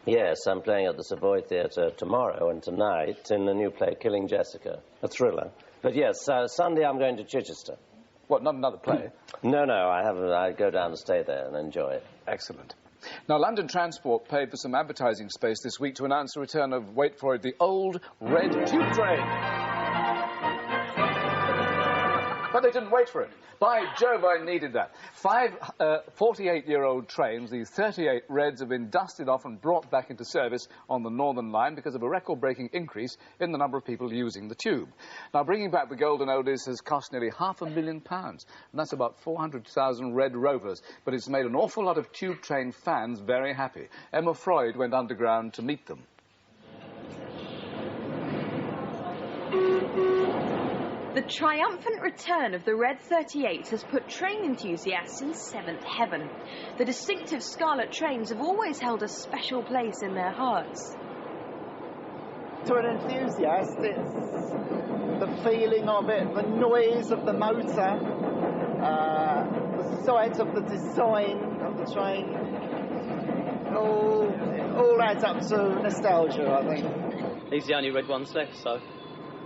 Yes, I'm playing at the Savoy Theatre tomorrow and tonight in the new play Killing Jessica, a thriller. But yes, Sunday I'm going to Chichester. What, not another play? No, I go down to stay there and enjoy it. Excellent. Now, London Transport paid for some advertising space this week to announce the return of, wait for it, the old red tube train. But they didn't wait for it. By Jove, I needed that. 5 48-year-old trains, these 38 Reds, have been dusted off and brought back into service on the Northern Line because of a record-breaking increase in the number of people using the tube. Now, bringing back the golden oldies has cost nearly £500,000, and that's about 400,000 Red Rovers, but it's made an awful lot of tube train fans very happy. Emma Freud went underground to meet them. The triumphant return of the Red 38 has put train enthusiasts in seventh heaven. The distinctive scarlet trains have always held a special place in their hearts. To an enthusiast, it's the feeling of it, the noise of the motor, the sight of the design of the train. All adds up to nostalgia, I think. These are the only red ones left, so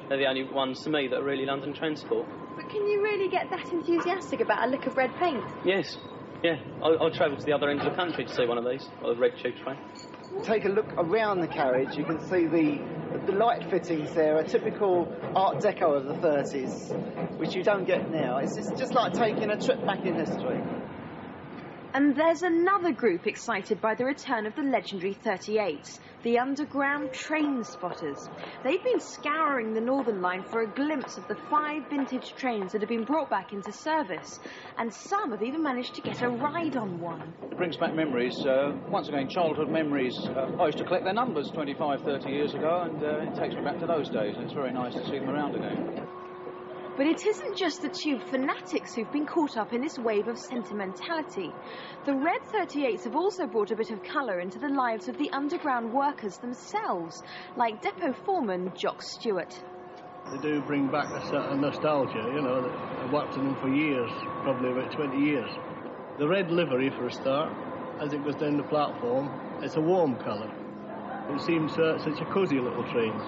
they're the only ones to me that are really London Transport. But can you really get that enthusiastic about a lick of red paint? Yes, yeah. I'll travel to the other end of the country to see one of these, or the red tube train. Take a look around the carriage. You can see the light fittings there, a typical Art Deco of the 30s, which you don't get now. It's just like taking a trip back in history. And there's another group excited by the return of the legendary 38s, the underground train spotters. They've been scouring the Northern Line for a glimpse of the 5 vintage trains that have been brought back into service, and some have even managed to get a ride on one. It brings back memories, once again, childhood memories. I used to collect their numbers 25, 30 years ago, and it takes me back to those days, and it's very nice to see them around again. But it isn't just the tube fanatics who've been caught up in this wave of sentimentality. The Red 38s have also brought a bit of colour into the lives of the underground workers themselves, like depot foreman Jock Stewart. They do bring back a certain nostalgia, you know. I've worked in them for years, probably about 20 years. The red livery, for a start, as it goes down the platform, it's a warm colour. It seems such a cosy little train.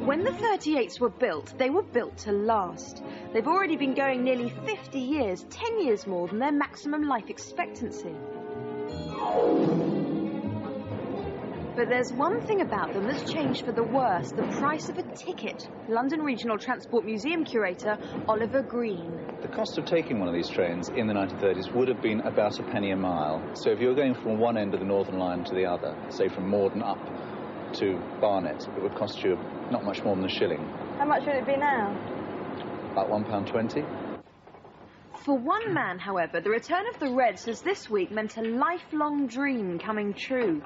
When the 38s were built, they were built to last. They've already been going nearly 50 years, 10 years more than their maximum life expectancy. But there's one thing about them that's changed for the worse, the price of a ticket. London Regional Transport Museum curator Oliver Green. The cost of taking one of these trains in the 1930s would have been about a penny a mile. So if you were going from one end of the Northern Line to the other, say from Morden up to Barnet, it would cost you not much more than a shilling. How much would it be now? About £1.20. For one man, however, the return of the Reds has this week meant a lifelong dream coming true.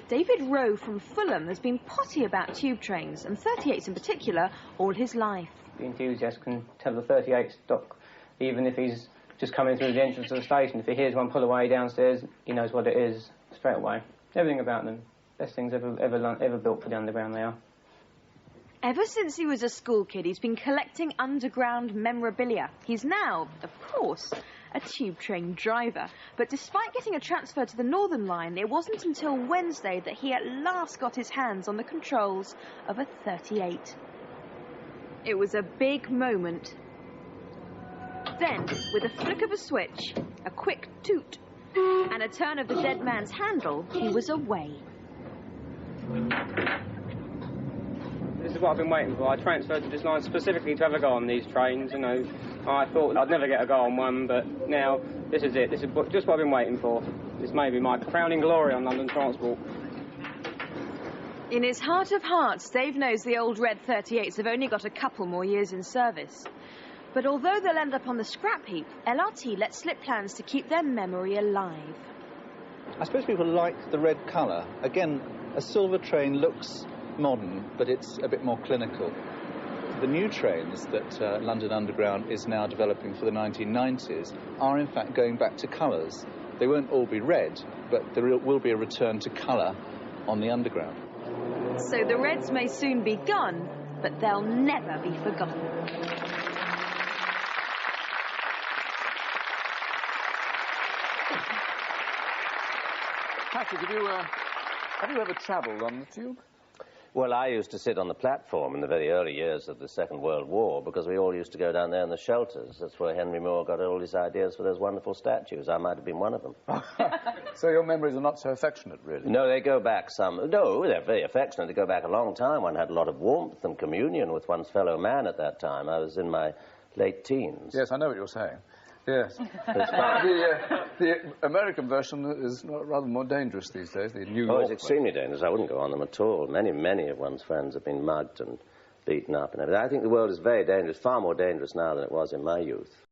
David Rowe from Fulham has been potty about tube trains, and 38s in particular, all his life. The enthusiast can tell the 38 stock, even if he's just coming through the entrance of the station. If he hears one pull away downstairs, he knows what it is straight away. Everything about them. Best things ever built for the underground, they are. Ever since he was a school kid, he's been collecting underground memorabilia. He's now, of course, a tube train driver. But despite getting a transfer to the Northern Line, it wasn't until Wednesday that he at last got his hands on the controls of a 38. It was a big moment. Then, with a flick of a switch, a quick toot, and a turn of the dead man's handle, he was away. This is what I've been waiting for. I transferred to this line specifically to have a go on these trains, you know. I thought I'd never get a go on one, but now this is it. This is just what I've been waiting for. This may be my crowning glory on London Transport. In his heart of hearts, Dave knows the old Red 38s have only got a couple more years in service. But although they'll end up on the scrap heap, LRT let slip plans to keep their memory alive. I suppose people like the red colour. Again, a silver train looks modern, but it's a bit more clinical. The new trains that London Underground is now developing for the 1990s are in fact going back to colours. They won't all be red, but there will be a return to colour on the Underground. So the Reds may soon be gone, but they'll never be forgotten. Patrick, have you ever travelled on the tube? Well, I used to sit on the platform in the very early years of the Second World War because we all used to go down there in the shelters. That's where Henry Moore got all his ideas for those wonderful statues. I might have been one of them. So your memories are not so affectionate, really? No, they go back some... No, they're very affectionate. They go back a long time. One had a lot of warmth and communion with one's fellow man at that time. I was in my late teens. Yes, I know what you're saying. Yes. The American version is rather more dangerous these days, the New York. Oh, it's extremely dangerous. I wouldn't go on them at all. Many of one's friends have been mugged and beaten up and everything. I think the world is very dangerous, far more dangerous now than it was in my youth.